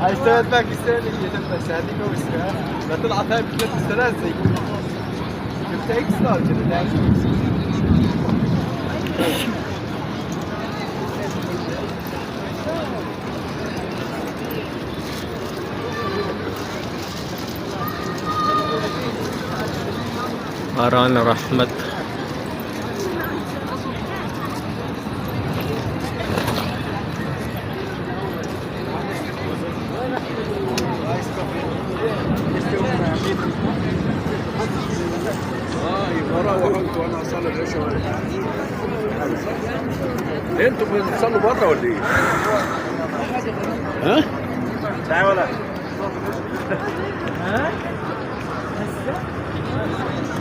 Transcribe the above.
هيشتغل لك السنة اللي جت ساعتين أو السنة لا طلعت هاي بثلاث سنوات زي جبت إكس لارج أنا أران رحمت. روحوا وانا اصلي العشاء. انتوا بتصلوا بره ولا ايه؟ ها؟ لا ولا ها؟ هسه